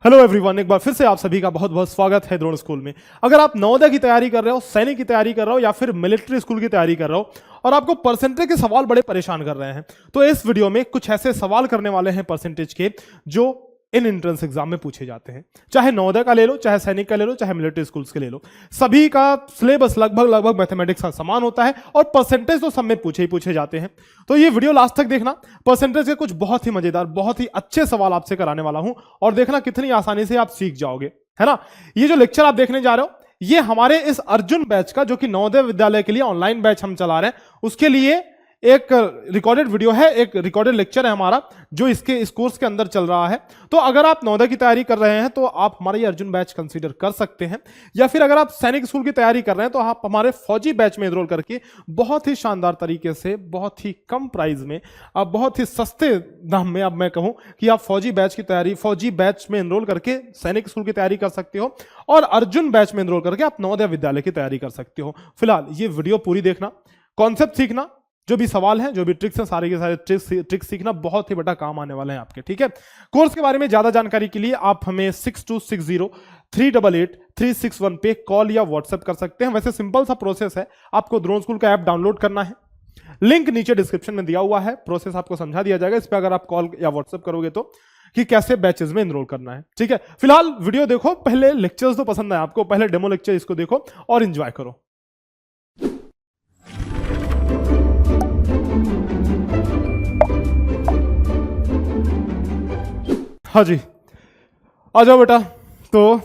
Hello everyone, एक बार फिर से आप सभी का बहुत बहुत स्वागत है द्रोण स्कूल में। अगर आप नवोदय की तैयारी कर रहे हो, सैनिक की तैयारी कर रहे हो या फिर मिलिट्री स्कूल की तैयारी कर रहे हो और आपको परसेंटेज के सवाल बड़े परेशान कर रहे हैं, तो इस वीडियो में कुछ ऐसे सवाल करने वाले हैं परसेंटेज के जो इन एंट्रेंस एग्जाम में पूछे जाते हैं। चाहे नवोदय का ले लो, चाहे सैनिक का ले लो, चाहे मिलिट्री स्कूल्स के ले लो, सभी का सिलेबस लगभग मैथमेटिक्स का समान होता है और परसेंटेज तो सब में पूछे ही पूछे जाते हैं। तो ये वीडियो लास्ट तक देखना, परसेंटेज के कुछ बहुत ही मजेदार, बहुत ही अच्छे सवाल आपसे कराने वाला हूं और देखना कितनी आसानी से आप सीख जाओगे, है ना। ये जो लेक्चर आप देखने जा रहे हो, ये हमारे इस अर्जुन बैच का, जो कि नवोदय विद्यालय के लिए ऑनलाइन बैच हम चला रहे हैं, उसके लिए एक रिकॉर्डेड वीडियो है, एक रिकॉर्डेड लेक्चर है हमारा, जो इस कोर्स के अंदर चल रहा है। तो अगर आप नवोदय की तैयारी कर रहे हैं तो आप हमारा ये अर्जुन बैच कंसीडर कर सकते हैं, या फिर अगर आप सैनिक स्कूल की तैयारी कर रहे हैं तो आप हमारे फौजी बैच में एनरोल करके बहुत ही शानदार तरीके से, बहुत ही कम प्राइस में, अब बहुत ही सस्ते दाम में, अब मैं कहूं कि आप फौजी बैच में एनरोल करके सैनिक स्कूल की तैयारी कर सकते हो और अर्जुन बैच में एनरोल करके आप नवोदय विद्यालय की तैयारी कर सकते हो। फिलहाल ये वीडियो पूरी देखना, कॉन्सेप्ट सीखना, जो भी सवाल हैं, जो भी ट्रिक्स हैं, सारे के सारे ट्रिक्स सीखना बहुत ही बड़ा काम आने वाले हैं आपके, ठीक है। कोर्स के बारे में ज्यादा जानकारी के लिए आप हमें 6260-388-361 पे कॉल या व्हाट्सएप कर सकते हैं। वैसे सिंपल सा प्रोसेस है, आपको द्रोण स्कूल का ऐप डाउनलोड करना है, लिंक नीचे डिस्क्रिप्शन में दिया हुआ है, प्रोसेस आपको समझा दिया जाएगा। इस पर अगर आप कॉल या व्हाट्सएप करोगे तो कि कैसे बैचेस में एनरोल करना है, ठीक है। फिलहाल वीडियो देखो, पहले लेक्चर्स तो पसंद आए आपको, पहले डेमो लेक्चर इसको देखो और एंजॉय करो। हाँ जी, आ जाओ बेटा। तो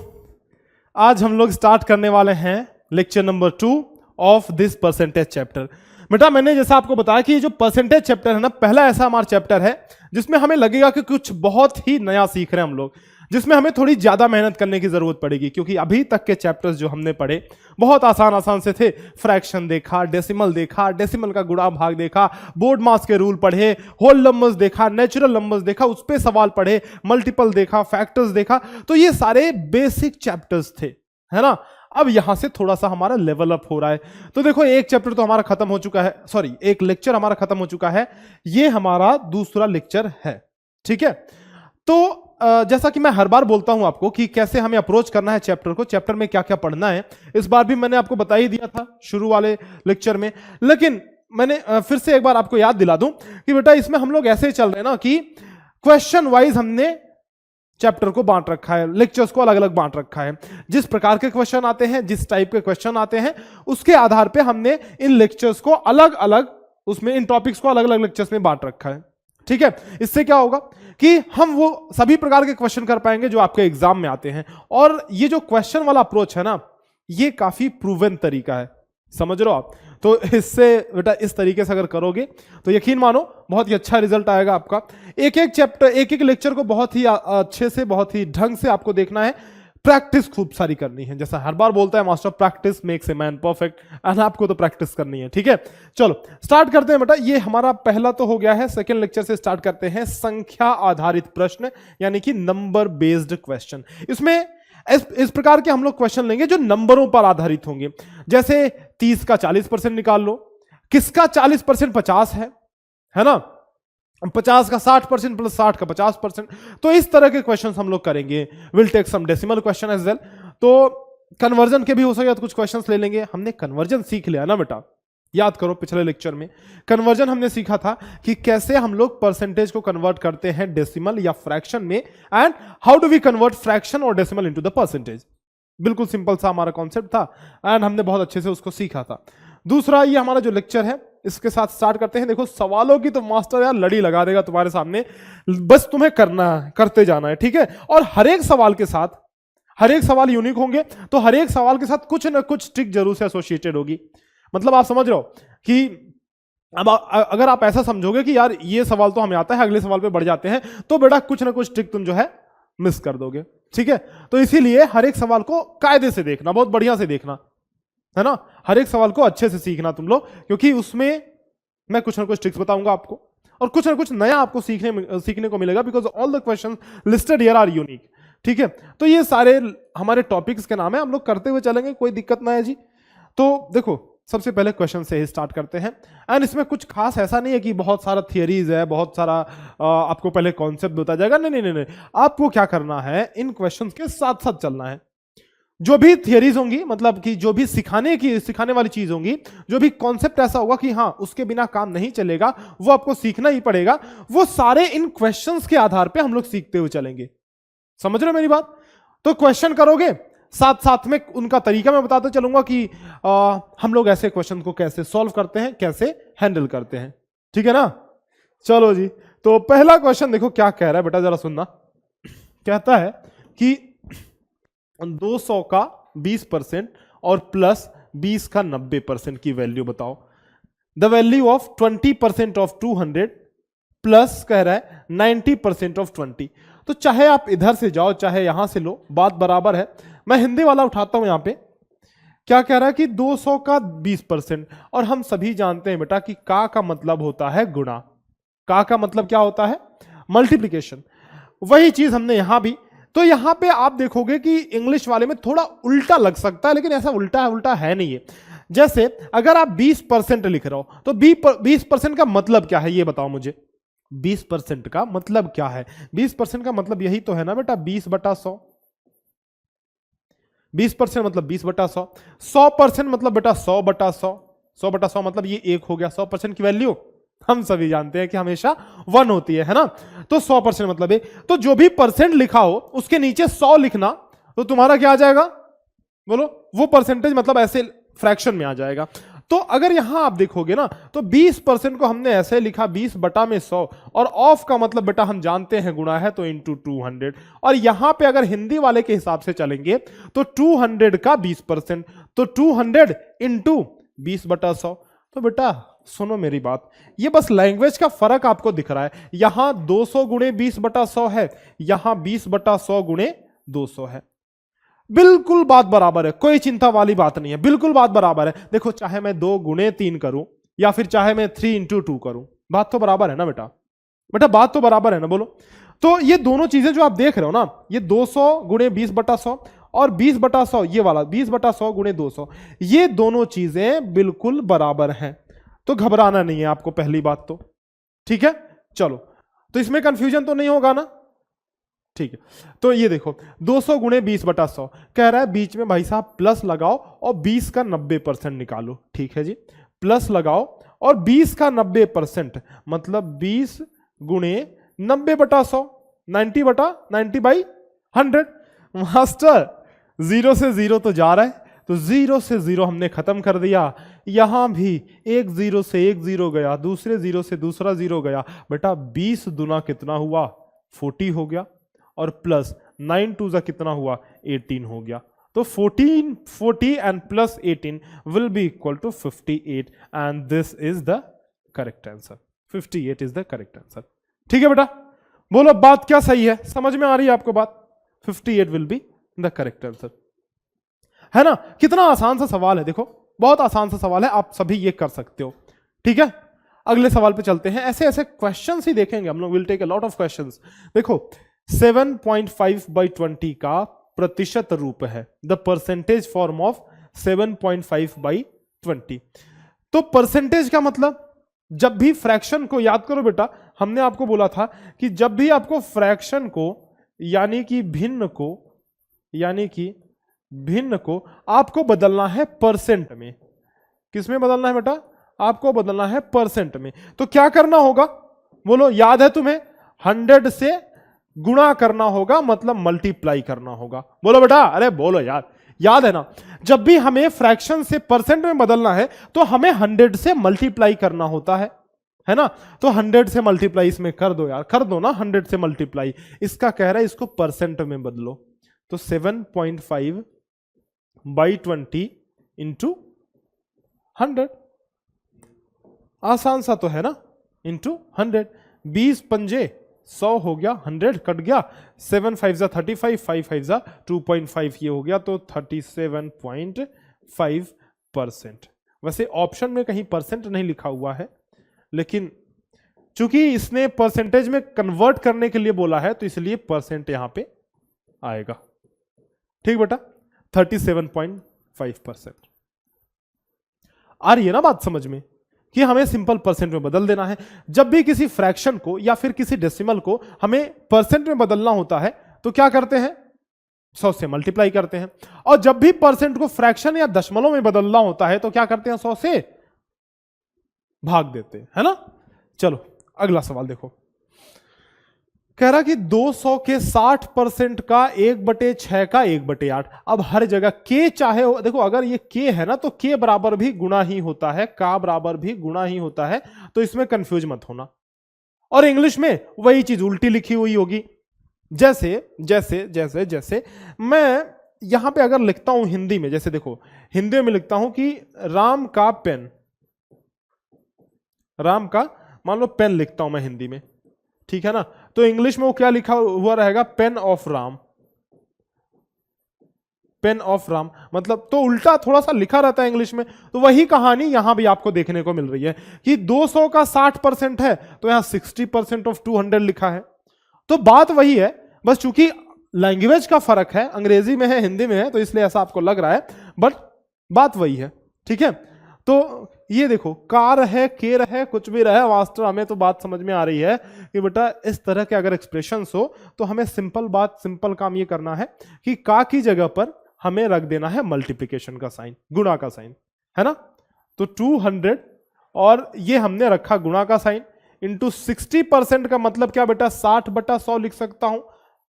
आज हम लोग स्टार्ट करने वाले हैं lecture number 2 of this percentage chapter. बेटा मैंने जैसा आपको बताया कि ये जो परसेंटेज चैप्टर है ना, पहला ऐसा हमारा चैप्टर है जिसमें हमें लगेगा कि कुछ बहुत ही नया सीख रहे हैं हम लोग, जिसमें हमें थोड़ी ज्यादा मेहनत करने की जरूरत पड़ेगी, क्योंकि अभी तक के चैप्टर्स जो हमने पढ़े बहुत आसान से थे। फ्रैक्शन देखा, डेसिमल देखा, डेसिमल का गुणा भाग देखा, बोर्ड मास के रूल पढ़े, होल नंबर्स देखा, नेचुरल नंबर्स देखा, उस पे सवाल पढ़े, मल्टीपल देखा, फैक्टर्स देखा। तो ये सारे बेसिक चैप्टर्स थे, है ना। अब यहां से थोड़ा सा हमारा लेवल अप हो रहा है। तो देखो, एक चैप्टर तो हमारा खत्म हो चुका है, सॉरी एक लेक्चर हमारा खत्म हो चुका है, ये हमारा दूसरा लेक्चर है, ठीक है। तो जैसा कि मैं हर बार बोलता हूं आपको कि कैसे हमें अप्रोच करना है चैप्टर को, चैप्टर में क्या क्या पढ़ना है, इस बार भी मैंने आपको बता ही दिया था शुरू वाले लेक्चर में, लेकिन मैंने फिर से एक बार आपको याद दिला दूं कि बेटा इसमें हम लोग ऐसे चल रहे हैं ना कि क्वेश्चन वाइज हमने चैप्टर को बांट रखा है, लेक्चर्स को अलग अलग बांट रखा है। जिस प्रकार के क्वेश्चन आते हैं, जिस टाइप के क्वेश्चन आते हैं, उसके आधार पर हमने इन लेक्चर्स को अलग अलग, उसमें इन टॉपिक्स को अलग अलग लेक्चर्स में बांट रखा है, ठीक है। इससे क्या होगा कि हम वो सभी प्रकार के क्वेश्चन कर पाएंगे जो आपके एग्जाम में आते हैं। और ये जो क्वेश्चन वाला अप्रोच है ना, ये काफी प्रूवन तरीका है, समझ रहे हो आप। तो इससे बेटा इस तरीके से अगर करोगे तो यकीन मानो बहुत ही अच्छा रिजल्ट आएगा आपका। एक एक चैप्टर, एक एक लेक्चर को बहुत ही अच्छे से, बहुत ही ढंग से आपको देखना है, प्रैक्टिस खूब सारी करनी है। जैसा हर बार बोलता है master, practice makes a man perfect, and आपको तो प्रैक्टिस करनी है, ठीक है। चलो स्टार्ट करते हैं बेटा। ये हमारा पहला तो हो गया है, सेकंड लेक्चर से स्टार्ट करते हैं संख्या आधारित प्रश्न, यानी कि नंबर बेस्ड क्वेश्चन। इसमें इस प्रकार के हम लोग क्वेश्चन लेंगे जो नंबरों पर आधारित होंगे। जैसे 30 का 40% निकाल लो, किसका 40% 50 है ना, 50 का 60% प्लस 60 का 50%। तो इस तरह के क्वेश्चंस हम लोग करेंगे। Will take some decimal question as well. तो कन्वर्जन के भी हो सके तो कुछ क्वेश्चंस ले लेंगे। हमने कन्वर्जन सीख लिया ना बेटा, याद करो पिछले लेक्चर में कन्वर्जन हमने सीखा था कि कैसे हम लोग परसेंटेज को कन्वर्ट करते हैं डेसिमल या फ्रैक्शन में, and how do we convert fraction और डेसिमल इनटू द परसेंटेज। बिल्कुल सिंपल सा हमारा कॉन्सेप्ट था एंड हमने बहुत अच्छे से उसको सीखा था। दूसरा ये हमारा जो लेक्चर है, इसके साथ स्टार्ट करते हैं। देखो सवालों की तो मास्टर यार लड़ी लगा देगा तुम्हारे सामने, बस तुम्हें करना है, करते जाना है, ठीक है। और हर एक सवाल के साथ, हर एक सवाल यूनिक होंगे, तो हर एक सवाल के साथ कुछ ना कुछ ट्रिक जरूर से एसोसिएटेड होगी। मतलब आप समझ रहे हो कि अब अगर आप ऐसा समझोगे कि यार ये सवाल तो हमें आता है, अगले सवाल पे बढ़ जाते हैं, तो बेटा कुछ ना कुछ ट्रिक तुम जो है मिस कर दोगे, ठीक है। तो इसीलिए हर एक सवाल को कायदे से देखना, बहुत बढ़िया से देखना, है ना। हर एक सवाल को अच्छे से सीखना तुम लोग, क्योंकि उसमें मैं कुछ ना कुछ ट्रिक्स बताऊंगा आपको और कुछ ना कुछ नया आपको सीखने को मिलेगा, because all the questions listed here are unique, ठीक है। तो ये सारे हमारे टॉपिक्स के नाम है, हम लोग करते हुए चलेंगे, कोई दिक्कत ना है जी। तो देखो सबसे पहले क्वेश्चन से ही स्टार्ट करते हैं। एंड इसमें कुछ खास ऐसा नहीं है कि बहुत सारा थियरीज है, बहुत सारा आपको पहले कॉन्सेप्ट बताया जाएगा, नहीं नहीं नहीं, आपको क्या करना है, इन क्वेश्चंस के साथ साथ चलना है। जो भी थियरीज होंगी, मतलब कि जो भी सिखाने वाली चीज होंगी, जो भी कॉन्सेप्ट ऐसा होगा कि हाँ उसके बिना काम नहीं चलेगा, वो आपको सीखना ही पड़ेगा, वो सारे इन क्वेश्चंस के आधार पे हम लोग सीखते हुए चलेंगे। समझ रहे हो मेरी बात? तो क्वेश्चन करोगे, साथ साथ में उनका तरीका मैं बताते चलूंगा कि हम लोग ऐसे क्वेश्चन को कैसे सॉल्व करते हैं, कैसे हैंडल करते हैं। ठीक है ना? चलो जी, तो पहला क्वेश्चन देखो क्या कह रहा है बेटा, जरा सुनना। कहता है कि 200 का 20% और प्लस 20 का 90% की वैल्यू बताओ। The value of 20% of 200 plus कह रहा है 90% ऑफ 20। तो चाहे आप इधर से जाओ चाहे यहां से लो, बात बराबर है। मैं हिंदी वाला उठाता हूं। यहां पे क्या कह रहा है कि 200 का 20%, और हम सभी जानते हैं बेटा कि का मतलब होता है गुणा। का मतलब क्या होता है? मल्टीप्लिकेशन। वही चीज हमने यहां भी। तो यहां पे आप देखोगे कि इंग्लिश वाले में थोड़ा उल्टा लग सकता है, लेकिन ऐसा उल्टा है नहीं है। जैसे अगर आप 20% लिख रहे हो तो 20% का मतलब क्या है, ये बताओ मुझे। 20% का मतलब क्या है? 20% का मतलब यही तो है ना बेटा, 20/100। 20% मतलब 20/100। 100% मतलब बेटा 100/100। 100/100 मतलब ये 1 हो गया। 100% की वैल्यू हम सभी जानते हैं कि हमेशा 1 होती है ना? तो 100% मतलब है। तो जो भी परसेंट लिखा हो उसके नीचे 100 लिखना, तो तुम्हारा क्या आ जाएगा बोलो? वो परसेंटेज मतलब ऐसे फ्रैक्शन में आ जाएगा। तो अगर यहां आप देखोगे ना, तो 20% को हमने ऐसे लिखा 20/100, और ऑफ का मतलब बेटा हम जानते हैं गुणा है, तो इंटू 200। और यहां पे अगर हिंदी वाले के हिसाब से चलेंगे तो 200 का 20%, तो 200 इंटू 20/100। तो बेटा सुनो मेरी बात, ये बस लैंग्वेज का फर्क आपको दिख रहा है। यहां 200 गुणे 20/100 है, यहां 20/100 गुणे 200 है। बिल्कुल बात बराबर है, कोई चिंता वाली बात नहीं है, बिल्कुल बात बराबर है। देखो चाहे मैं 2 गुणे 3 करूं या फिर चाहे मैं 3 इंटू 2 करूं, बात तो बराबर है ना बेटा? बेटा बात तो बराबर है ना, बोलो। तो ये दोनों चीजें जो आप देख रहे हो ना, ये 200 गुणे 20/100 और 20/100, ये वाला 20/100 गुणे 200, ये दोनों चीजें बिल्कुल बराबर हैं। तो घबराना नहीं है आपको, पहली बात तो। ठीक है, चलो। तो इसमें कंफ्यूजन तो नहीं होगा ना? ठीक है, तो ये देखो 200 गुणे 20/100 कह रहा है, बीच में भाई साहब प्लस लगाओ और 20 का 90% निकालो। ठीक है जी, प्लस लगाओ और 20 का 90% मतलब 20 गुणे 90/100, 90/90/100। मास्टर 0 से 0 तो जा रहा है, तो 0 से 0 हमने खत्म कर दिया। यहां भी एक 0 से एक 0 गया, दूसरे 0 से दूसरा 0 गया। बेटा 20 दुना कितना हुआ? 40 हो गया, और प्लस 9 2 जा कितना हुआ? 18 हो गया। तो 40 and plus 18 will be equal to 58, and this is the correct answer. 58 is the correct answer. ठीक है बेटा, बोलो बात क्या सही है? समझ में आ रही है आपको बात? 58 will be the correct answer, है ना? कितना आसान सा सवाल है, देखो बहुत आसान सा सवाल है, आप सभी ये कर सकते हो। ठीक है, अगले सवाल पे चलते हैं। ऐसे ऐसे क्वेश्चंस ही देखेंगे हम लोग, will take a lot of questions. देखो 7.5/20 का प्रतिशत रूप है, द परसेंटेज फॉर्म ऑफ 7.5/20। तो परसेंटेज का मतलब, जब भी फ्रैक्शन को, याद करो बेटा हमने आपको बोला था कि जब भी आपको फ्रैक्शन को यानी कि भिन्न को आपको बदलना है परसेंट में। किस में बदलना है बेटा? आपको बदलना है परसेंट में। तो क्या करना होगा बोलो? याद है तुम्हें? 100 से गुणा करना होगा, मतलब मल्टीप्लाई करना होगा। बोलो बेटा, अरे बोलो यार, याद है ना? जब भी हमें फ्रैक्शन से परसेंट में बदलना है तो हमें 100 से मल्टीप्लाई करना होता है ना? तो 100 से मल्टीप्लाई इसमें कर दो यार, कर दो ना 100 से मल्टीप्लाई। इसका कह रहा है इसको परसेंट में बदलो, तो 7.5/20 इंटू 100। आसान सा तो है ना? इंटू 100। 20 पंजे 100 हो गया, 100 कट गया, 7 5 जा 35, 5 5 जा 2.5, ये हो गया, तो 37.5%। वैसे ऑप्शन में कहीं परसेंट नहीं लिखा हुआ है, लेकिन चूंकि इसने परसेंटेज में कन्वर्ट करने के लिए बोला है तो इसलिए परसेंट यहां पे आएगा। ठीक बेटा, 37.5%। आ रही है ना बात समझ में, कि हमें सिंपल परसेंट में बदल देना है। जब भी किसी फ्रैक्शन को या फिर किसी डेसिमल को हमें परसेंट में बदलना होता है तो क्या करते हैं, 100 से मल्टीप्लाई करते हैं। और जब भी परसेंट को फ्रैक्शन या दशमलव में बदलना होता है तो क्या करते हैं, 100 से भाग देते हैं, है ना। चलो अगला सवाल देखो, कह रहा कि 200 के 60% का 1/6 का 1/8। अब हर जगह के चाहे हो, देखो अगर ये के है ना तो के बराबर भी गुणा ही होता है, का बराबर भी गुणा ही होता है, तो इसमें कंफ्यूज मत होना। और इंग्लिश में वही चीज उल्टी लिखी हुई होगी। जैसे जैसे जैसे जैसे मैं यहां पे अगर लिखता हूं हिंदी में, जैसे देखो हिंदी में लिखता हूं कि राम का पेन, राम का मान लो पेन लिखता हूं मैं हिंदी में, ठीक है ना, तो इंग्लिश में वो क्या लिखा हुआ रहेगा, pain of Ram, pain of Ram, मतलब तो उल्टा थोड़ा सा लिखा रहता है इंग्लिश में। तो वही कहानी यहां भी आपको देखने को मिल रही है कि 200 का 60% है तो यहां 60% ऑफ 200 लिखा है। तो बात वही है, बस चूंकि लैंग्वेज का फर्क है, अंग्रेजी में है हिंदी में है, तो इसलिए ऐसा आपको लग रहा है, बट बात वही है, ठीक है। तो ये देखो कार है, के रहे, कुछ भी रहे, वास्तव हमें तो बात समझ में आ रही है कि बेटा इस तरह के अगर एक्सप्रेशंस हो तो हमें सिंपल काम ये करना है कि का की जगह पर हमें रख देना है मल्टीप्लिकेशन का साइन, गुणा का साइन, है ना। तो 200 और ये हमने रखा गुणा का साइन इंटू 60% का मतलब क्या बेटा, 60/100 लिख सकता हूं।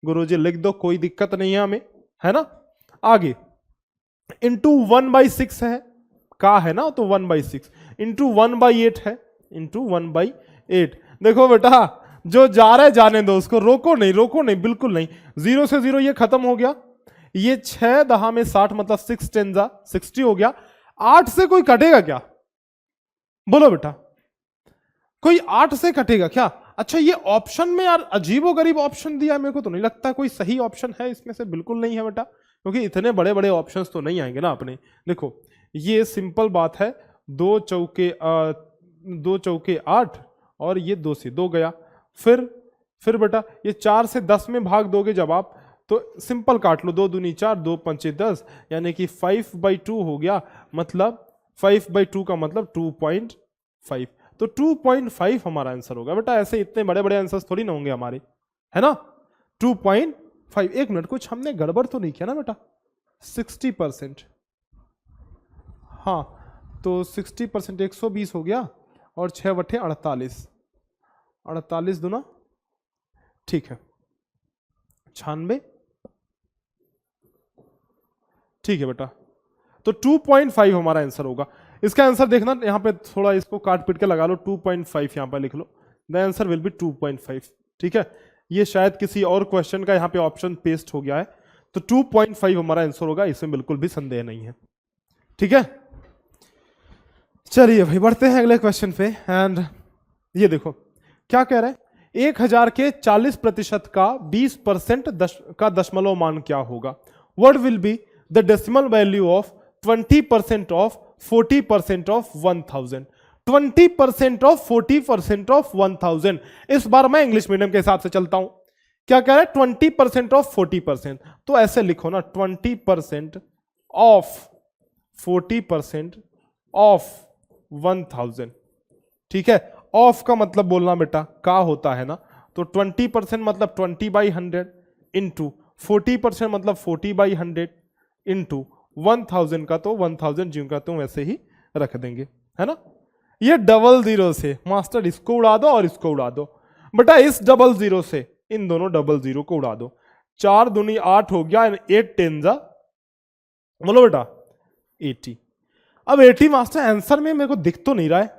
गुरुजी लिख दो, कोई दिक्कत नहीं है हमें, है ना। आगे इंटू 1/6 है, का है ना, तो 1/6 इंटू 1/8 है, इंटू 1/8। देखो बेटा जो जा रहा है जाने दो उसको, रोको नहीं बिल्कुल नहीं। 0 से 0 ये खत्म हो गया, ये 6 10 में 60 मतलब 6 10 60 हो गया। 8 से कोई कटेगा क्या, बोलो बेटा, कोई 8 से कटेगा क्या? अच्छा ये ऑप्शन में यार अजीबोगरीब ऑप्शन दिया है, मेरे को तो नहीं लगता कोई सही ऑप्शन है इसमें से, बिल्कुल नहीं है बेटा, क्योंकि इतने बड़े बड़े ऑप्शंस तो नहीं आएंगे ना अपने। देखो ये सिंपल बात है, 2 चौके 8 और ये 2 से 2 गया। फिर बेटा ये 4 से 10 में भाग दोगे जब आप, तो सिंपल काट लो, 2 दूनी 4 2 पंचे 10, यानी कि 5/2 हो गया, मतलब 5/2 का मतलब 2.5, तो 2.5 हमारा आंसर होगा बेटा। ऐसे इतने बड़े बड़े आंसर्स थोड़ी ना होंगे हमारे, है ना। 2.5, एक मिनट कुछ हमने गड़बड़ तो नहीं किया ना बेटा, 60%, हाँ तो 60% 120 हो गया और 6/48, 48 दूना, ठीक है 96, ठीक है बेटा। तो 2.5 हमारा आंसर होगा। इसका आंसर देखना, यहां पे थोड़ा इसको काट पीट के लगा लो, 2.5 यहां पे लिख लो, द आंसर विल बी 2.5, ठीक है। ये शायद किसी और क्वेश्चन का यहां पे ऑप्शन पेस्ट हो गया है, तो 2.5 हमारा आंसर होगा, इसमें बिल्कुल भी संदेह नहीं है, ठीक है। चलिए भाई बढ़ते हैं अगले क्वेश्चन पे। एंड ये देखो क्या कह रहे हैं, 1000 के 40% का 20% का दशमलव मान क्या होगा। What will be the decimal value of 20% of 40% of 1000, 20% of 40% of 1000। इस बार मैं इंग्लिश मीडियम के हिसाब से चलता हूं। क्या कह रहा है, 20% ऑफ 40%, तो ऐसे लिखो ना, 20% ऑफ 40% ऑफ 1000, ठीक है। ऑफ का मतलब बोलना बेटा का होता है ना, तो 20% मतलब 20/100 इंटू 40% मतलब 40/100 इंटू 1000 का तो 1000 ज्यों का तो वैसे ही रख देंगे, है ना। ये डबल जीरो से मास्टर इसको उड़ा दो और इसको उड़ा दो बेटा, इस डबल जीरो से इन दोनों डबल जीरो को उड़ा दो, 4 दूनी 8 हो गया, 8 10 जा, बोलो बेटा 80। अब 80 मास्टर आंसर में मेरे को दिख तो नहीं रहा है,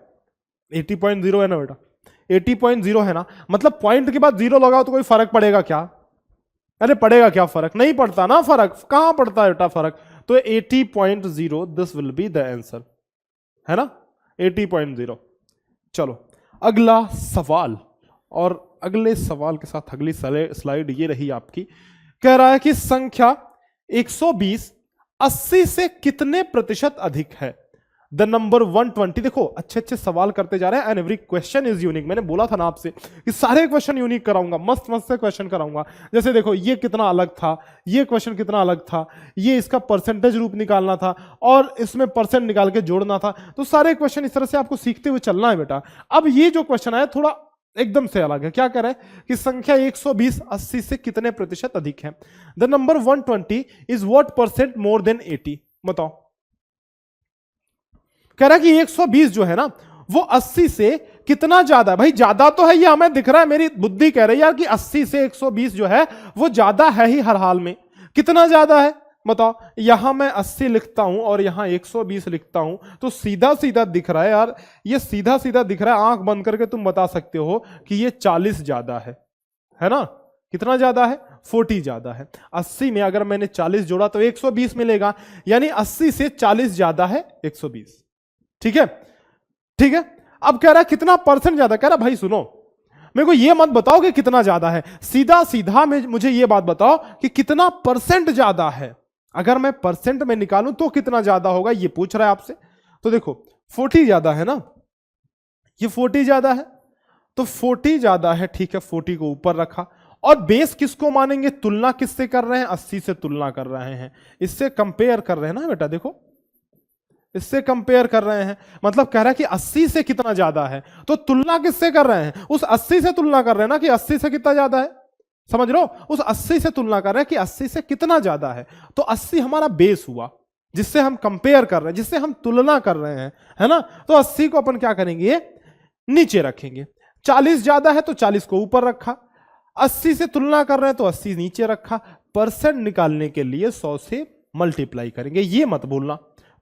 80.0 है ना बेटा, 80.0 है ना, मतलब पॉइंट के बाद जीरो लगाओ तो कोई फर्क पड़ेगा क्या? अरे पड़ेगा क्या फर्क, नहीं पड़ता ना, फर्क कहां पड़ता है बेटा फर्क। तो 80.0 this will be the answer, है ना 80.0। चलो अगला सवाल, और अगले सवाल के साथ अगली स्लाइड ये रही आपकी। कह रहा है कि संख्या 120 80 से कितने प्रतिशत अधिक है। The number 120। देखो अच्छे अच्छे सवाल करते जा रहे हैं and every question is unique. मैंने बोला था ना आपसे कि सारे क्वेश्चन यूनिक कराऊंगा, मस्त मस्त से क्वेश्चन कराऊंगा। जैसे देखो ये कितना अलग था, ये क्वेश्चन कितना अलग था, ये इसका परसेंटेज रूप निकालना था और इसमें परसेंट निकाल के जोड़ना था। तो सारे क्वेश्चन इस तरह से आपको सीखते हुए चलना है बेटा। अब ये जो क्वेश्चन आया थोड़ा एकदम से अलग है। क्या कह रहा है कि संख्या 120 80 से कितने प्रतिशत अधिक है। The number 120 is what percent more than 80। बताओ। कह रहा है कि 120 जो है ना वो 80 से कितना ज्यादा है। भाई ज्यादा तो है, ये हमें दिख रहा है, मेरी बुद्धि कह रही है यार कि 80 से 120 जो है वो ज्यादा है ही हर हाल में। कितना ज्यादा है बताओ। यहां मैं 80 लिखता हूं और यहां 120 लिखता हूं तो सीधा सीधा दिख रहा है यार, ये सीधा सीधा दिख रहा है। आंख बंद करके तुम बता सकते हो कि ये 40 ज्यादा है ना। कितना ज्यादा है? 40 ज्यादा है। 80 में अगर मैंने 40 जोड़ा तो 120 मिलेगा, यानी 80 से 40 ज्यादा है 120। ठीक है, ठीक है। अब कह रहा है कितना परसेंट ज्यादा। कह रहा भाई सुनो, मेरे को ये मत बताओ कि कितना ज्यादा है, सीधा सीधा मुझे ये बात बताओ कि कितना परसेंट ज्यादा है। अगर मैं परसेंट में निकालूं तो कितना ज्यादा होगा, ये पूछ रहा है आपसे। तो देखो 40 ज्यादा है ना, ये 40 ज्यादा है, तो 40 ज्यादा है। ठीक है, 40 को ऊपर रखा और बेस किसको मानेंगे? तुलना किससे कर रहे हैं? 80 से तुलना कर रहे हैं, इससे कंपेयर कर रहे हैं ना बेटा। देखो इससे कंपेयर कर रहे हैं, मतलब कह रहा है कि 80 से कितना ज्यादा है। तो तुलना किससे कर रहे हैं? उस 80 से तुलना कर रहे हैं ना कि 80 से कितना ज्यादा है। समझ लो, उस 80 से तुलना कर रहे हैं कि 80 से कितना ज्यादा है। तो 80 हमारा बेस हुआ जिससे हम कंपेयर कर रहे हैं, जिससे हम तुलना कर रहे हैं, है ना। तो 80 को अपन क्या करेंगे? नीचे रखेंगे। 40 ज्यादा है तो 40 को ऊपर रखा। 80 से तुलना कर रहे हैं तो 80 नीचे रखा। परसेंट निकालने के लिए 100 से मल्टीप्लाई करेंगे, ये मत भूलना।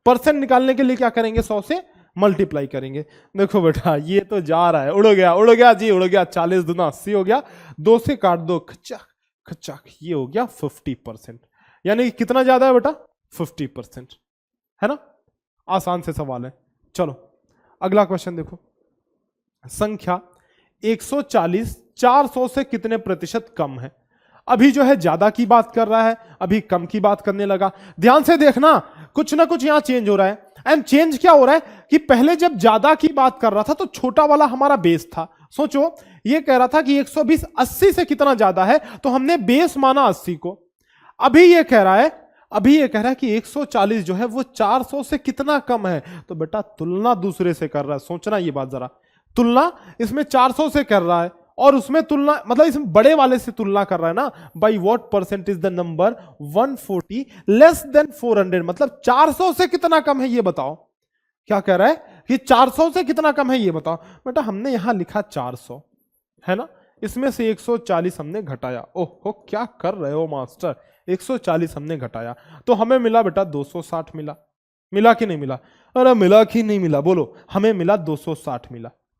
परसेंट निकालने के लिए क्या करेंगे? 100 से मल्टीप्लाई करेंगे। देखो बेटा ये तो जा रहा है, उड़ गया जी, उड़ गया। 40 दूना 80 हो गया, 2 से काट दो, खचाक खचाक, ये हो गया 50%। यानी कितना ज्यादा है बेटा? 50%, है ना। आसान से सवाल है। चलो अगला क्वेश्चन देखो। संख्या 140 400 से कितने प्रतिशत कम है। अभी जो है ज्यादा की बात कर रहा है, अभी कम की बात करने लगा। ध्यान से देखना, कुछ ना कुछ यहां चेंज हो रहा है। एंड चेंज क्या हो रहा है कि पहले जब ज्यादा की बात कर रहा था तो छोटा वाला हमारा बेस था। सोचो, ये कह रहा था कि 120 80 से कितना ज्यादा है, तो हमने बेस माना 80 को। अभी ये कह रहा है कि 140 जो है वो 400 से कितना कम है। तो बेटा तुलना दूसरे से कर रहा है। सोचना ये बात जरा, तुलना इसमें 400 से कर रहा है और उसमें तुलना मतलब इसमें बड़े वाले से तुलना कर रहा है ना। By what percent is the number 140 less than 400, मतलब 400 से कितना कम है ये बताओ। क्या कह रहा है कि 400 से कितना कम है ये बताओ। बेटा हमने यहां लिखा 400, है ना, इसमें से 140 हमने घटाया। ओहो क्या कर रहे हो मास्टर, 140 हमने घटाया तो हमें मिला बेटा 260 मिला। मिला कि नहीं मिला? अरे मिला कि नहीं मिला बोलो। हमें मिला 260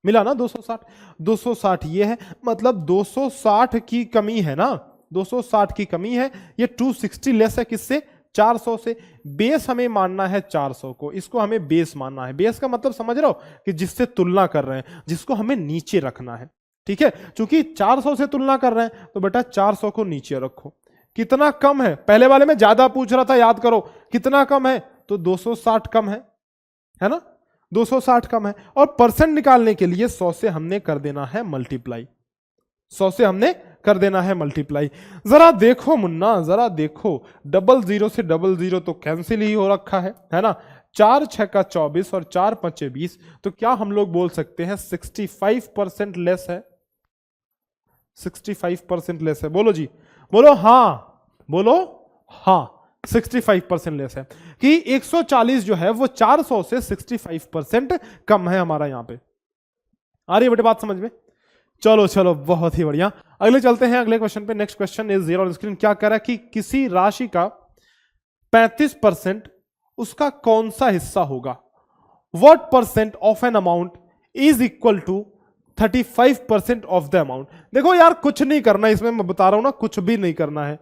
मिला ना 260। 260 ये है, मतलब 260 की कमी है ना, 260 की कमी है। ये 260 लेस है किससे? 400 से। बेस हमें मानना है 400 को, इसको हमें बेस मानना है। बेस का मतलब समझ रहे हो कि जिससे तुलना कर रहे हैं, जिसको हमें नीचे रखना है। ठीक है, क्योंकि 400 से तुलना कर रहे हैं तो बेटा 400 को नीचे रखो। कितना कम है? पहले वाले में ज्यादा पूछ रहा था, याद करो कितना कम है, तो 260 कम है ना, 260 कम है। और परसेंट निकालने के लिए 100 से हमने कर देना है मल्टीप्लाई। 100 से हमने कर देना है मल्टीप्लाई। जरा देखो मुन्ना, जरा देखो, 00 से 00 तो कैंसिल ही हो रखा है ना। 4 6 का 24 और 4 5 20, तो क्या हम लोग बोल सकते हैं 65% लेस है? 65% लेस है। बोलो जी, बोलो हाँ, बोलो हाँ, 65% लेस है कि 140 जो है वो 400 से 65% कम है हमारा यहां पे। आ रही है बेटे बात समझ में? चलो चलो बहुत ही बढ़िया। अगले चलते हैं अगले क्वेश्चन पे। Next question is zero on screen. क्या कह रहा है कि किसी राशि का 35% उसका कौन सा हिस्सा होगा। What percent of an amount is equal to 35% of the amount. देखो यार कुछ नहीं करना इसमें, मैं बता रहा हूं ना, कुछ भी नहीं करना है,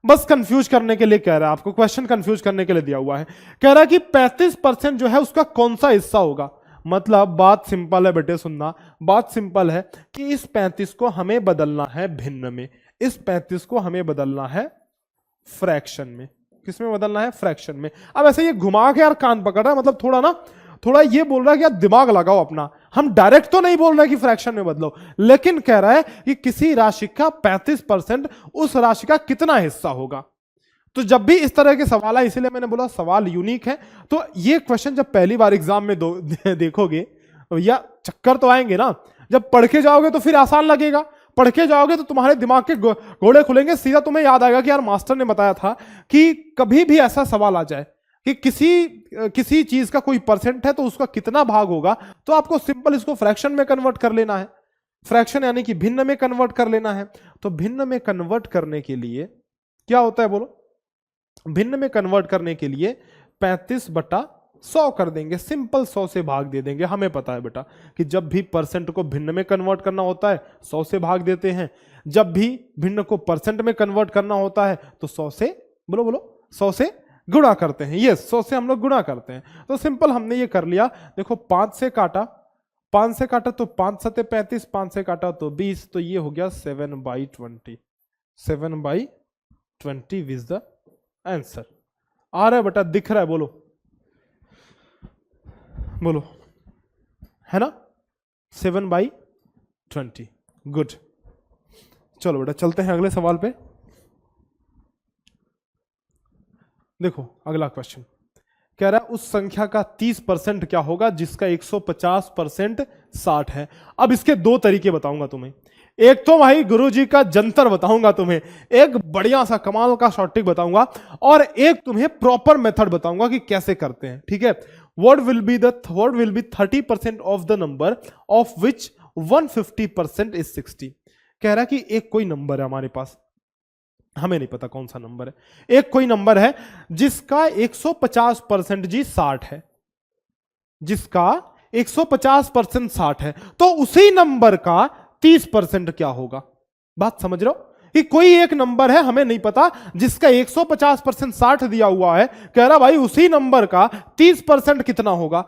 बस कंफ्यूज करने के लिए कह रहा है आपको, क्वेश्चन कंफ्यूज करने के लिए दिया हुआ है। कह रहा है कि 35% जो है उसका कौन सा हिस्सा होगा। मतलब बात सिंपल है बेटे, सुनना, बात सिंपल है कि इस 35 को हमें बदलना है भिन्न में, इस 35 को हमें बदलना है फ्रैक्शन में। किस में बदलना है? फ्रैक्शन में। अब ऐसे ये घुमा के यार कान पकड़ रहा है, मतलब थोड़ा ना थोड़ा ये बोल रहा है कि यार दिमाग लगाओ अपना। हम डायरेक्ट तो नहीं बोल रहे कि फ्रैक्शन में बदलो, लेकिन कह रहा है कि किसी राशि का 35% उस राशि का कितना हिस्सा होगा। तो जब भी इस तरह के सवाल है, इसीलिए मैंने बोला सवाल यूनिक है। तो ये क्वेश्चन जब पहली बार एग्जाम में देखोगे या चक्कर तो आएंगे ना, जब पढ़ के जाओगे तो फिर आसान लगेगा। पढ़ के जाओगे तो तुम्हारे दिमाग के घोड़े खुलेंगे, सीधा तुम्हें याद आएगा कि यार मास्टर ने बताया था कि कभी भी ऐसा सवाल आ जाए कि किसी चीज का कोई परसेंट है तो उसका कितना भाग होगा, तो आपको सिंपल इसको फ्रैक्शन में कन्वर्ट कर लेना है। फ्रैक्शन यानी कि भिन्न में कन्वर्ट कर लेना है। तो भिन्न में कन्वर्ट करने के लिए क्या होता है बोलो? भिन्न में कन्वर्ट करने के लिए 35/100 कर देंगे, सिंपल 100 से भाग दे देंगे। हमें पता है बेटा कि जब भी परसेंट को भिन्न में कन्वर्ट करना होता है 100 से भाग देते हैं, जब भी भिन्न को परसेंट में कन्वर्ट करना होता है तो 100 से बोलो 100 से गुणा करते हैं। ये 100 से हम लोग गुणा करते हैं। तो सिंपल हमने ये कर लिया। देखो 5 से काटा तो 5 सते 35, 5 से काटा तो 20, तो ये हो गया 7/20। 7/20 इज द आंसर। आ रहा है बेटा, दिख रहा है? बोलो है ना? 7/20। गुड। चलो बेटा चलते हैं अगले सवाल पे। देखो अगला क्वेश्चन कह रहा है उस संख्या का 30% क्या होगा जिसका 150% 60 है। अब इसके दो तरीके बताऊंगा तुम्हें। एक तो भाई गुरुजी का जंतर बताऊंगा तुम्हें, एक बढ़िया सा कमाल का शॉर्ट ट्रिक बताऊंगा, और एक तुम्हें प्रॉपर मेथड बताऊंगा कि कैसे करते हैं। ठीक है? What will be 30% of the number of which 150% is 60। कह रहा है कि एक कोई नंबर है हमारे पास, हमें नहीं पता कौन सा नंबर है, एक कोई नंबर है जिसका 150% जी 60 है, जिसका 150% 60 है, तो उसी नंबर का 30% क्या होगा? बात समझ रहे हो? कि कोई एक नंबर है, हमें नहीं पता, जिसका 150% 60 दिया हुआ है, कह रहा भाई उसी नंबर का 30% कितना होगा।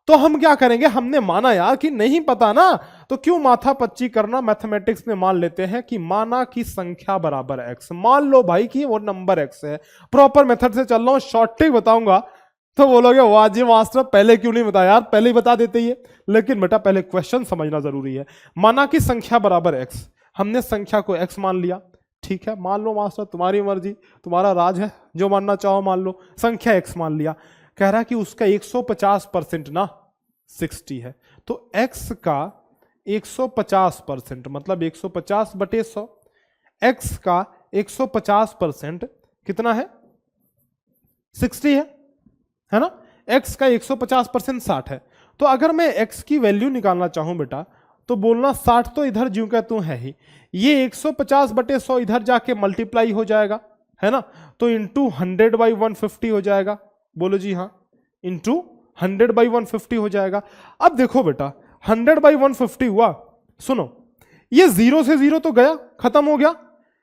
तो हम क्या करेंगे? हमने माना यार कि नहीं पता ना, तो क्यों माथा पच्ची करना, मैथमेटिक्स में मान लेते हैं कि माना कि संख्या बराबर x, मान लो भाई कि वो नंबर x है। प्रॉपर मेथड से चल रहा हूं, शॉर्ट ट्रिक बताऊंगा तो बोलोगे वाह जी मास्टर पहले क्यों नहीं बताया यार, पहले ही बता देते ही है। लेकिन बेटा पहले क्वेश्चन समझना जरूरी है। माना कि संख्या बराबर x, हमने संख्या को x मान लिया। ठीक है, मान लो मास्टर, तुम्हारी मर्जी, तुम्हारा राज है, जो मानना चाहो मान लो। संख्या x मान लिया, कह रहा है कि उसका 150% ना 60 है, तो x का 150% मतलब 150/100, x का 150% कितना है? 60 है ना? x का 150% 60 है। तो अगर मैं x की वैल्यू निकालना चाहूं बेटा, तो बोलना 60 तो इधर ज्यों का त्यों है ही, ये 150/100 इधर जाके मल्टीप्लाई हो जाएगा, है ना? तो इंटू 100/150 हो जाएगा। बोलो जी हाँ, इंटू 100/150 हो जाएगा। अब देखो बेटा 100/150 हुआ, सुनो, ये 0 से 0 तो गया, खत्म हो गया।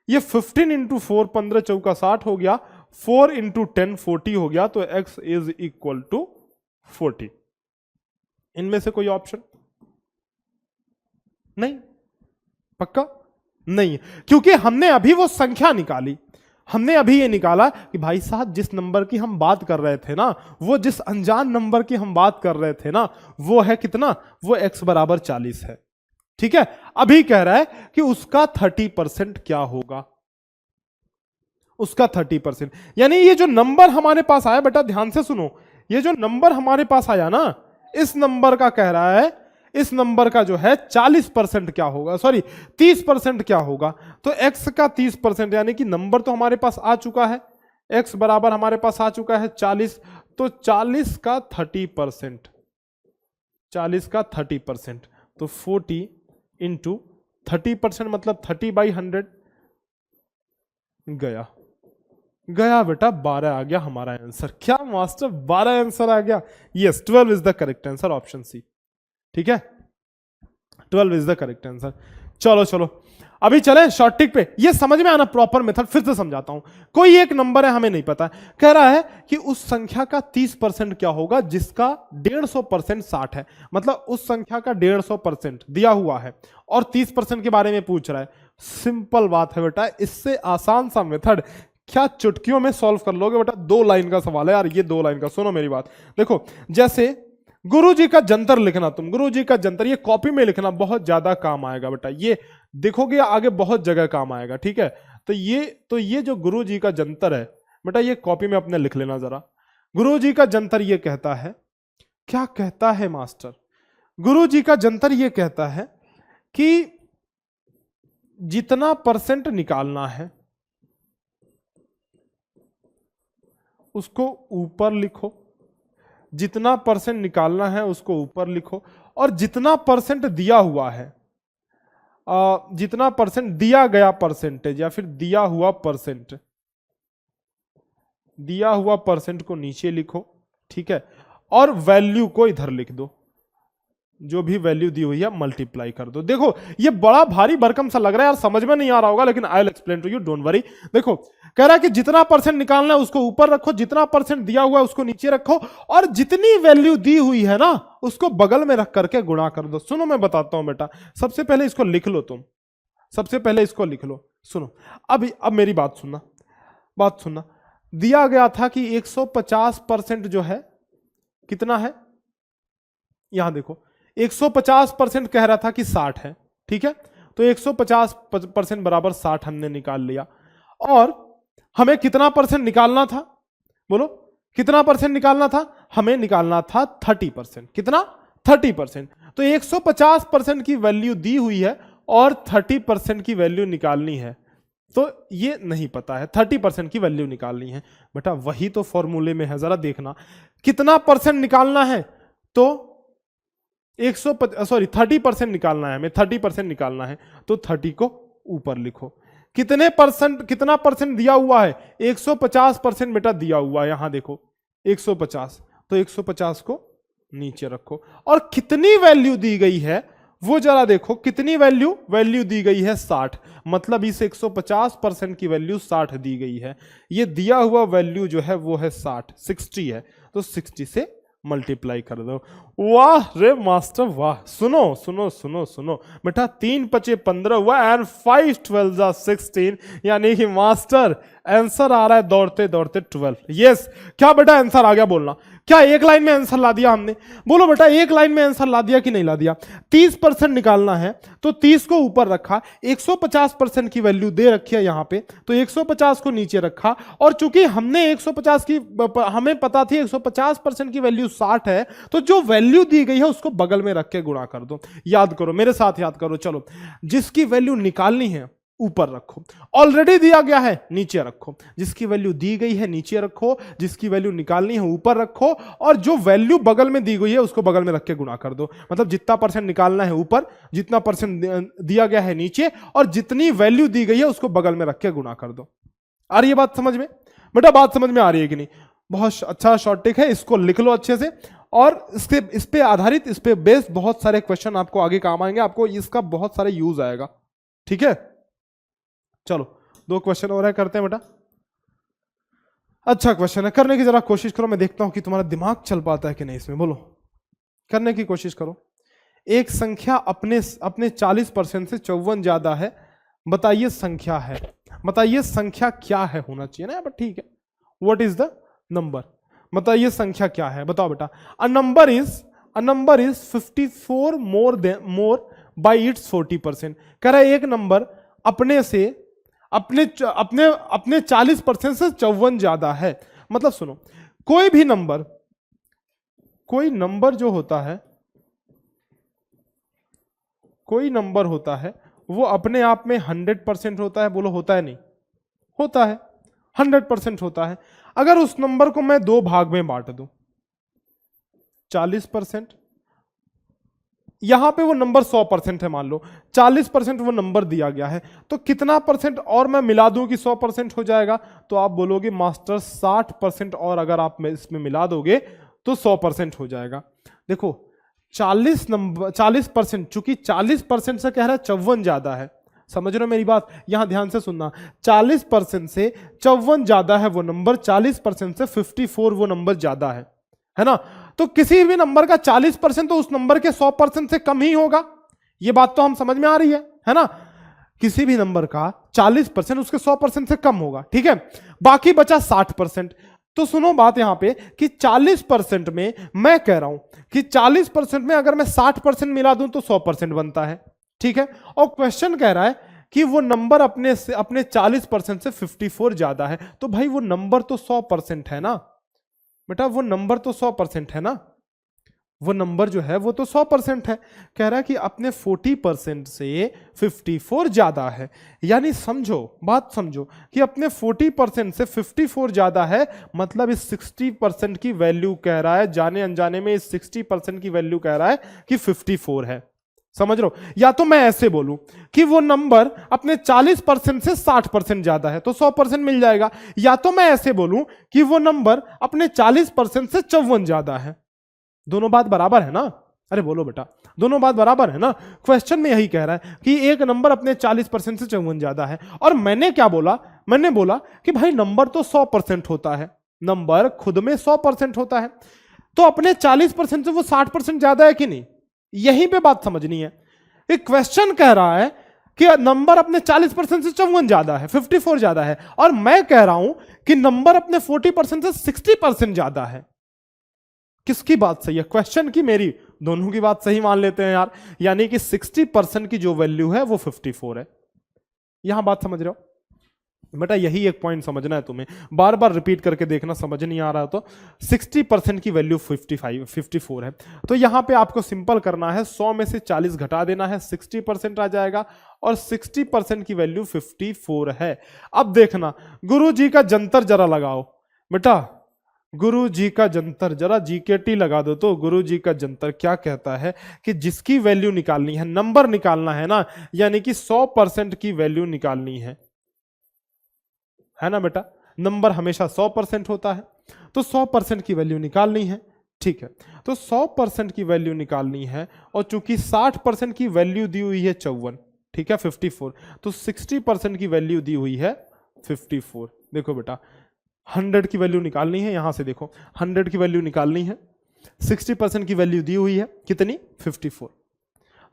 ये 15 × 4 15 चौका 60 हो गया, 4 × 10 40 हो गया, तो x इज इक्वल टू 40। इनमें से कोई ऑप्शन नहीं? पक्का नहीं, क्योंकि हमने अभी वो संख्या निकाली, हमने अभी ये निकाला कि भाई साहब जिस नंबर की हम बात कर रहे थे ना, वो जिस अनजान नंबर की हम बात कर रहे थे ना, वो है कितना? वो x बराबर 40 है। ठीक है, अभी कह रहा है कि उसका 30% क्या होगा, उसका 30%। यानी ये जो नंबर हमारे पास आया बेटा, ध्यान से सुनो, ये जो नंबर हमारे पास आया ना, इस नंबर का कह रहा है, इस नंबर का जो है 40% क्या होगा, सॉरी 30% क्या होगा। तो x का 30% यानी कि नंबर तो हमारे पास आ चुका है, x बराबर हमारे पास आ चुका है 40, तो 40 का 30%, 40 का 30%, तो 40 × 30% मतलब 30/100 गया बेटा, 12 आ गया हमारा आंसर। क्या मास्टर 12 आंसर आ गया? Yes, 12 is the correct answer, option C. ठीक है, 12 इज द करेक्ट आंसर। चलो अभी चले शॉर्ट ट्रिक पे। ये समझ में आना प्रॉपर मेथड, फिर से समझाता हूं। कोई एक नंबर है, हमें नहीं पता, कह रहा है कि उस संख्या का 30% क्या होगा जिसका 150% 60 है, मतलब उस संख्या का 150% दिया हुआ है और 30% के बारे में पूछ रहा है। सिंपल बात है बेटा, इससे आसान सा मेथड क्या चुटकियों में सॉल्व कर लोगे बेटा। 2 लाइन का सवाल है यार, ये 2 लाइन का। सुनो मेरी बात, देखो जैसे गुरु जी का जंतर लिखना, तुम गुरु जी का जंतर ये कॉपी में लिखना, बहुत ज्यादा काम आएगा बेटा, ये देखोगे आगे बहुत जगह काम आएगा, ठीक है। तो ये जो गुरु जी का जंतर है बेटा, ये कॉपी में अपने लिख लेना जरा। गुरु जी का जंतर ये कहता है, क्या कहता है मास्टर? गुरु जी का जंतर ये कहता है कि जितना परसेंट निकालना है उसको ऊपर लिखो, जितना परसेंट निकालना है उसको ऊपर लिखो, और जितना परसेंट दिया हुआ है, जितना परसेंट दिया गया परसेंटेज या फिर दिया हुआ परसेंट को नीचे लिखो, ठीक है। और वैल्यू को इधर लिख दो, जो भी वैल्यू दी हुई है मल्टीप्लाई कर दो। देखो ये बड़ा भारी भरकम सा लग रहा है यार, समझ में नहीं आ रहा होगा, लेकिन I will explain to you, don't worry. देखो कह रहा है कि जितना परसेंट निकालना है उसको ऊपर रखो, जितना परसेंट दिया हुआ है उसको नीचे रखो, और जितनी वैल्यू दी हुई है ना उसको बगल में रख करके गुणा कर दो। सुनो मैं बताता हूं बेटा, सबसे पहले इसको लिख लो, तुम सबसे पहले इसको लिख लो। सुनो अब मेरी बात सुनना। दिया गया था कि 150% जो है कितना है, यहां देखो 150% कह रहा था कि 60 है, ठीक है। तो 150% बराबर 60 हमने निकाल लिया, और हमें कितना परसेंट निकालना था, बोलो कितना परसेंट निकालना था? हमें निकालना था 30%। कितना? 30%। तो 150% की वैल्यू दी हुई है और 30% की वैल्यू निकालनी है, तो ये नहीं पता है, 30% की वैल्यू निकालनी है बेटा, वही तो फॉर्मूले में है, जरा देखना कितना परसेंट निकालना है। तो 30% निकालना है हमें, 30% निकालना है, तो 30 को ऊपर लिखो। कितना परसेंट दिया हुआ है? 150% बेटा दिया हुआ है, यहां देखो 150, तो 150 को नीचे रखो। और कितनी वैल्यू दी गई है वो जरा देखो, कितनी वैल्यू दी गई है 60, मतलब इस 150% की वैल्यू 60 दी गई है। ये दिया हुआ वैल्यू जो है वो है 60 है, तो 60 से मल्टीप्लाई कर दो। वाह रे मास्टर वाह। सुनो सुनो सुनो सुनो बेटा, 3 × 5 = 15 हुआ, एंड 5 × 12 = 16, यानी कि मास्टर आंसर आ रहा है दौड़ते दौड़ते 12। यस, क्या बेटा आंसर आ गया? बोलना, क्या एक लाइन में आंसर ला दिया हमने? बोलो बेटा एक लाइन में आंसर ला दिया कि नहीं ला दिया? 30% निकालना है तो 30 को ऊपर रखा, 150% की वैल्यू दे रखी है यहां पे, तो 150 को नीचे रखा, और चूंकि हमने 150 की, हमें पता थी 150% की वैल्यू 60 है, तो जो वैल्यू दी गई है उसको बगल में रख के गुणा कर दो। याद करो, मेरे साथ याद करो, चलो जिसकी वैल्यू निकालनी है ऊपर रखो, ऑलरेडी दिया गया है नीचे रखो, जिसकी वैल्यू दी गई है नीचे रखो, जिसकी वैल्यू निकालनी है ऊपर रखो, और जो वैल्यू बगल में दी गई है उसको बगल में रख के गुणा कर दो। मतलब जितना परसेंट निकालना है ऊपर, जितना परसेंट दिया गया है नीचे, और जितनी वैल्यू दी गई है उसको बगल में रख के गुणा कर दो। आ रही है बात समझ में? बेटा बात समझ में आ रही है कि नहीं? बहुत अच्छा शॉर्ट ट्रिक है, इसको लिख लो अच्छे से, और इस पे आधारित, इस पे बेस्ड बहुत सारे क्वेश्चन आपको आगे काम आएंगे, आपको इसका बहुत सारे यूज आएगा, ठीक है। चलो 2 क्वेश्चन और है, करते हैं बेटा। अच्छा क्वेश्चन है, करने की जरा कोशिश करो, मैं देखता हूं कि तुम्हारा दिमाग चल पाता है कि नहीं इसमें। बोलो, करने की कोशिश करो। एक संख्या अपने 40% से 54 ज्यादा है, बताइए संख्या है, बताइए संख्या क्या है, होना चाहिए ना, बट ठीक है। What is the number? बताइए संख्या क्या है, बताओ बेटा। A number is 54 more by its 40%। कह रहा है एक नंबर अपने 40% से 54 ज्यादा है। मतलब सुनो, कोई नंबर जो होता है, कोई नंबर होता है वो अपने आप में 100% होता है। बोलो होता है नहीं? होता है, 100% होता है। अगर उस नंबर को मैं 2 भाग में बांट दूं, 40%, यहां पे वो नंबर 100% है, मान लो 40% वो नंबर दिया गया है, तो कितना परसेंट और मैं मिला दूं कि 100% हो जाएगा? तो आप बोलोगे मास्टर 60%, और अगर आप इसमें मिला दोगे तो 100% हो जाएगा। देखो 40%, चूंकि 40% से कह रहा है 54 ज्यादा है, समझ रहे हो मेरी बात? यहां ध्यान से सुनना, 40% से 54 ज्यादा है वो नंबर, 40% से 54 वो नंबर ज्यादा है ना? तो किसी भी नंबर का 40% तो उस नंबर के 100% से कम ही होगा। ये बात तो हम समझ में आ रही है ना? किसी भी नंबर का 40% उसके 100% से कम होगा, ठीक है। बाकी बचा 60%। तो सुनो बात यहां पे कि 40% में मैं कह रहा हूं कि 40% में अगर मैं 60% मिला दूं तो 100% बनता है, ठीक है। और क्वेश्चन कह रहा है कि वो नंबर अपने 40% से 54 ज्यादा है, तो भाई वो नंबर तो 100% है ना बेटा, वो नंबर तो 100% है ना, वो नंबर जो है वो तो 100% है। कह रहा है कि अपने 40% से 54 ज्यादा है, यानी समझो, बात समझो कि अपने 40% से 54 ज्यादा है, मतलब इस 60% की वैल्यू कह रहा है, जाने अनजाने में इस 60% की वैल्यू कह रहा है कि 54 है। समझ रहे हो? या तो मैं ऐसे बोलूं कि वो नंबर अपने 40% से 60% ज्यादा है तो 100% मिल जाएगा, या तो मैं ऐसे बोलूं कि वो नंबर अपने 40% से 54 ज्यादा है। दोनों बात बराबर है ना? अरे बोलो बेटा, दोनों बात बराबर है ना? क्वेश्चन में यही कह रहा है कि एक नंबर अपने 40% से 54 ज्यादा है, और मैंने क्या बोला, मैंने बोला कि भाई नंबर तो 100% होता है, नंबर खुद में 100% होता है, तो अपने 40% से वो 60% ज्यादा है कि नहीं, यहीं पे बात समझनी है। एक क्वेश्चन कह रहा है कि नंबर अपने 40% से 54 ज्यादा है, 54 ज्यादा है, और मैं कह रहा हूं कि नंबर अपने 40% से 60% ज्यादा है। किसकी बात सही है? क्वेश्चन की, मेरी? दोनों की बात सही मान लेते हैं यार, यानी कि 60% की जो वैल्यू है वो 54 है। यहां बात समझ रहे हो बेटा? यही एक पॉइंट समझना है तुम्हें, बार बार रिपीट करके देखना, समझ नहीं आ रहा तो 60% की वैल्यू 54 है। तो यहां पे आपको सिंपल करना है, 100 में से 40 घटा देना है, 60% आ जाएगा, और 60% की वैल्यू 54 है। अब देखना, गुरु जी का जंतर जरा लगाओ बेटा, गुरु जी का जंतर जरा जीकेटी लगा दो। तो गुरु जी का जंतर क्या कहता है कि जिसकी वैल्यू निकालनी है, नंबर निकालना है ना, यानी कि 100% की वैल्यू निकालनी है ना बेटा? नंबर हमेशा 100% होता है, तो 100% की वैल्यू निकालनी है, ठीक है। तो 100% की वैल्यू निकालनी है, और चूंकि 60% की वैल्यू दी हुई है 54, ठीक है, 54, तो 60% की वैल्यू दी हुई है 54। देखो बेटा, 100 की वैल्यू निकालनी है, यहां से देखो 100 की वैल्यू निकालनी है, 60% की वैल्यू दी हुई है कितनी, 54।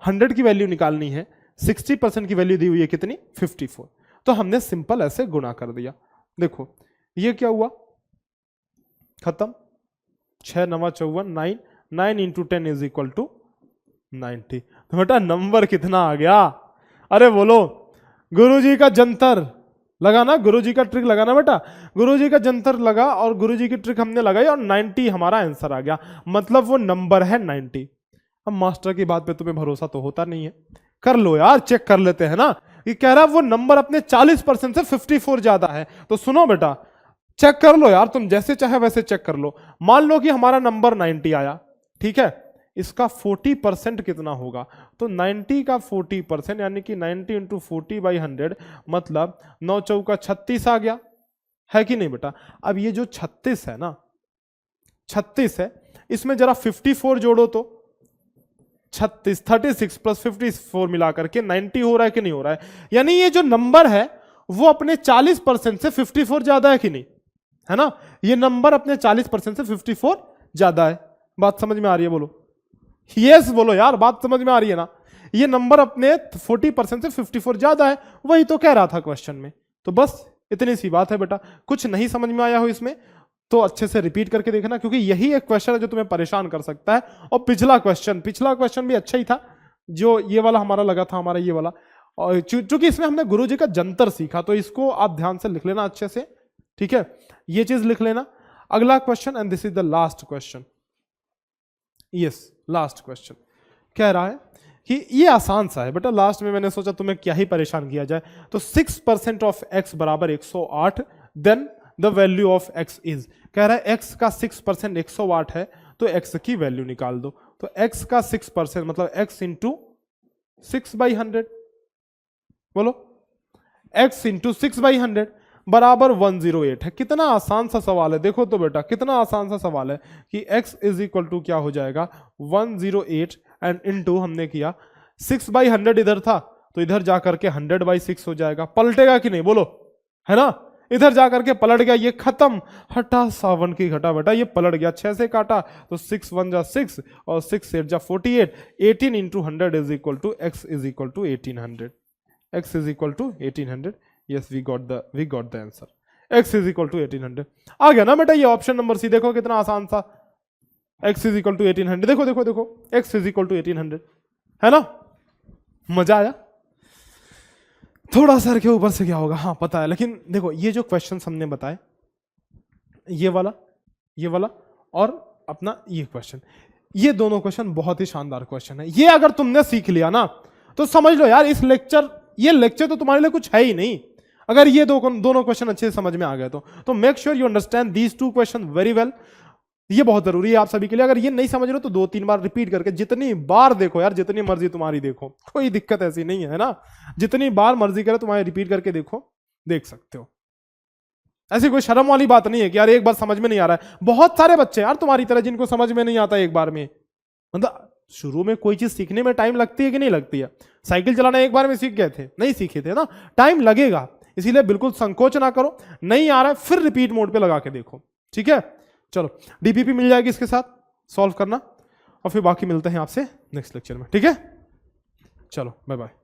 100 की वैल्यू निकालनी है, 60% की वैल्यू दी हुई है कितनी, 54। तो हमने सिंपल ऐसे गुणा कर दिया। देखो ये क्या हुआ, खत्म, 6 9 54, 9 इंटू 10 इज इक्वल टू 90। तो बेटा नंबर कितना आ गया? अरे बोलो, गुरुजी का जंतर लगाना, गुरुजी का ट्रिक लगाना बेटा, गुरुजी का जंतर लगा और गुरुजी की ट्रिक हमने लगाई और 90 हमारा आंसर आ गया, मतलब वो नंबर है 90। अब मास्टर की बात पे तुम्हें भरोसा तो होता नहीं है, कर लो यार, चेक कर लेते हैं ना। ये कह रहा है वो नंबर अपने 40% से 54 ज्यादा है, तो सुनो बेटा, चेक कर लो यार, तुम जैसे चाहे वैसे चेक कर लो। मान लो कि हमारा नंबर 90 आया, ठीक है, इसका 40% कितना होगा, तो 90 का 40% यानी कि 90 इंटू 40/100, मतलब 9 चौका 36 आ गया, है कि नहीं बेटा? अब ये जो 36 है ना, 36 है, इसमें जरा 54 जोड़ो तो 36 प्लस 54 मिलाकर के 90 हो रहा है कि नहीं हो रहा है? यानी ये जो नंबर है वो अपने 40% से 54 ज्यादा है कि नहीं, है ना? ये नंबर अपने 40% से 54 ज्यादा है। बात समझ में आ रही है? बोलो यस, बोलो यार, बात समझ में आ रही है ना? ये नंबर अपने 40% से 54 ज्यादा है, वही तो कह रहा था क्वेश्चन में। तो बस इतनी सी बात है बेटा। कुछ नहीं समझ में आया हो इसमें तो अच्छे से रिपीट करके देखना, क्योंकि यही एक क्वेश्चन है जो तुम्हें परेशान कर सकता है। और पिछला क्वेश्चन भी अच्छा ही था, जो ये वाला हमारा लगा था, हमारा ये वाला, और चूंकि इसमें हमने गुरुजी का जंतर सीखा तो इसको आप ध्यान से लिख लेना अच्छे से, ठीक है, ये चीज लिख लेना। अगला question, and this is the last question, yes last question, कह रहा है कि ये आसान सा है बेटा, लास्ट में मैंने सोचा तुम्हें क्या ही परेशान किया जाए। तो 6% ऑफ x बराबर 108, then the value of x is, कह रहा है x का 6% 108 है, तो x की वैल्यू निकाल दो। तो x का 6% मतलब x इंटू 6/100, बोलो x इंटू 6/100 बराबर 108 है। कितना आसान सा सवाल है, देखो तो बेटा कितना आसान सा सवाल है कि x इज इक्वल टू क्या हो जाएगा 108, एंड इंटू हमने किया 6/100 इधर था तो इधर जाकर के 100/6 हो जाएगा। पलटेगा कि नहीं, बोलो, है ना? इधर जाकर के पलट गया, ये खत्म, हटा सावन की घटा बेटा, ये पलट गया, 6 से काटा तो 6 1 जा 6 और 6 8 जा 48, 18 into 100 is equal to x is equal to 1800, x is equal to 1800। Yes, we got the answer. x is equal to 1800। आ गया ना बेटा ये ऑप्शन नंबर सी, देखो कितना आसान था। x इज इक्वल टू 1800, देखो देखो देखो, x इज इक्वल टू 1800, है ना। मजा आया। थोड़ा सर के ऊपर से क्या होगा, हाँ पता है, लेकिन देखो ये जो क्वेश्चन हमने बताए, ये वाला और अपना ये क्वेश्चन, ये दोनों क्वेश्चन बहुत ही शानदार क्वेश्चन है। ये अगर तुमने सीख लिया ना तो समझ लो यार इस ये लेक्चर तो तुम्हारे लिए कुछ है ही नहीं, अगर ये दोनों क्वेश्चन अच्छे से समझ में आ गए तो make sure you understand these two question very well. ये बहुत जरूरी है आप सभी के लिए। अगर ये नहीं समझ रहे हो तो 2-3 बार रिपीट करके जितनी बार देखो यार, जितनी मर्जी तुम्हारी देखो, कोई दिक्कत ऐसी नहीं है ना। जितनी बार मर्जी करे तुम्हारी रिपीट करके देखो, देख सकते हो। ऐसी कोई शर्म वाली बात नहीं है कि यार एक बार समझ में नहीं आ रहा है। बहुत सारे बच्चे यार तुम्हारी तरह जिनको समझ में नहीं आता एक बार में। मतलब शुरू में कोई चीज सीखने में टाइम लगती है कि नहीं लगती है? साइकिल चलाना एक बार में सीख गए थे? नहीं सीखे थे ना, टाइम लगेगा। इसीलिए बिल्कुल संकोच ना करो, नहीं आ रहा है फिर रिपीट मोड पे लगा के देखो, ठीक है। चलो डीपीपी मिल जाएगी इसके साथ, सॉल्व करना, और फिर बाकी मिलते हैं आपसे नेक्स्ट लेक्चर में, ठीक है। चलो बाय बाय।